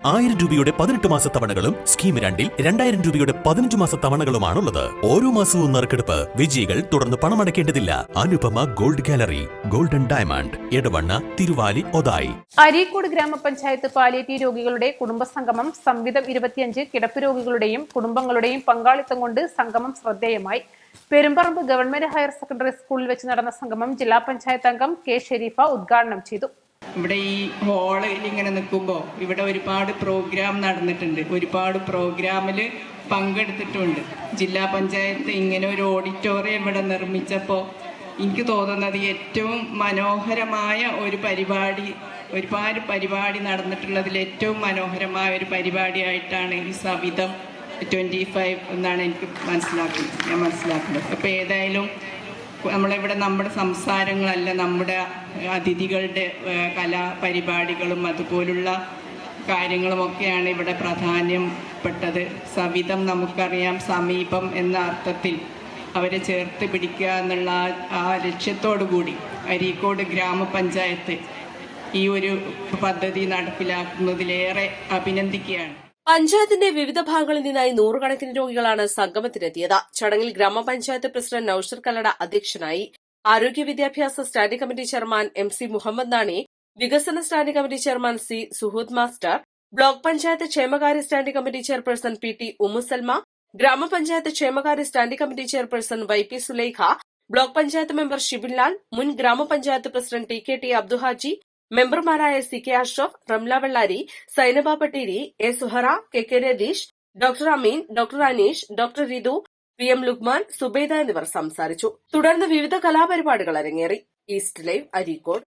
1000 രൂപയുടെ 18 മാസ തവണകളും സ്കീം 2-ൽ 2000 രൂപയുടെ 15 മാസ തവണകളുമാണുള്ളത്. ഓരോ മാസവും നറുക്കെടുപ്പ്. വിജയികൾ തുടർന്ന് പണമടയ്ക്കേണ്ടതില്ല. Anupama gold gallery, golden diamond, Edavanna, Thiruvali, Othayi. Areekode ഗ്രാമപഞ്ചായത്ത് പാലിയേറ്റീവ് രോഗികളുടെ കുടുംബസംഗമം സംവിധം 25 കിടപ്പ് രോഗികളുടെയും കുടുംബങ്ങളുടെയും പങ്കാളിത്തം കൊണ്ട് സംഗമം ശ്രദ്ധേയമായി. പെരുമ്പറമ്പ് ഗവൺമെന്റ് ഹയർ സെക്കൻഡറി സ്കൂളിൽ വെച്ച് നടന്ന സംഗമം ജില്ലാ പഞ്ചായത്ത് അംഗം കെ ഷെരീഫ ഉദ്ഘാടനം ചെയ്തു. ഇവിടെ ഈ ഹാളിൽ ഇങ്ങനെ നിൽക്കുമ്പോൾ ഇവിടെ ഒരുപാട് പ്രോഗ്രാം നടന്നിട്ടുണ്ട്. ഒരുപാട് പ്രോഗ്രാമിൽ പങ്കെടുത്തിട്ടുണ്ട്. ജില്ലാ പഞ്ചായത്ത് ഇങ്ങനെ ഒരു ഓഡിറ്റോറിയം ഇവിടെ നിർമ്മിച്ചപ്പോൾ എനിക്ക് തോന്നുന്നത് ഏറ്റവും മനോഹരമായ ഒരു പരിപാടി, ഒരുപാട് പരിപാടി നടന്നിട്ടുള്ളതിൽ ഏറ്റവും മനോഹരമായ ഒരു പരിപാടിയായിട്ടാണ് ഈ സവിധം 25 എന്നാണ് ഞാൻ മനസ്സിലാക്കുന്നത്. അപ്പോൾ ഏതായാലും നമ്മളിവിടെ നമ്മുടെ സംസാരങ്ങളല്ല, നമ്മുടെ അതിഥികളുടെ കലാപരിപാടികളും അതുപോലുള്ള കാര്യങ്ങളുമൊക്കെയാണ് ഇവിടെ പ്രാധാന്യപ്പെട്ടത്. സവിധം നമുക്കറിയാം, സമീപം എന്ന അർത്ഥത്തിൽ അവരെ ചേർത്ത് പിടിക്കുക എന്നുള്ള ആ ലക്ഷ്യത്തോടു കൂടി അരീക്കോട് ഗ്രാമപഞ്ചായത്ത് ഈ ഒരു പദ്ധതി നടപ്പിലാക്കുന്നതിലേറെ അഭിനന്ദിക്കുകയാണ്. പഞ്ചായത്തിന്റെ വിവിധ ഭാഗങ്ങളിൽ നിന്നായി നൂറുകണക്കിന് രോഗികളാണ് സംഗമത്തിനെത്തിയത്. ചടങ്ങിൽ ഗ്രാമപഞ്ചായത്ത് പ്രസിഡന്റ് നൌഷർ കല്ലട അധ്യക്ഷനായി. ആരോഗ്യ വിദ്യാഭ്യാസ standing committee chairman MC Muhammad Nani, വികസന standing committee chairman C Suhood master, block panchayat ക്ഷേമകാര്യ standing committee chairperson PT Ummusalma, ഗ്രാമപഞ്ചായത്ത് ക്ഷേമകാര്യ standing committee chairperson YP Sulaikha, block panchayat member Shibinlal, മുൻ ഗ്രാമപഞ്ചായത്ത് പ്രസിഡന്റ് TKT അബ്ദുഹാജി, മെമ്പർമാരായ CK Ashraf, Ramla Vellari, Sainaba Patteri, A Suhara, KK Ratheesh, doctor Ameen, doctor Aneesh, doctor Rithu, PM Luqman, Subaida എന്നിവർ സംസാരിച്ചു. തുടർന്ന് വിവിധ കലാപരിപാടികൾ അരങ്ങേറി. East live, Areekode.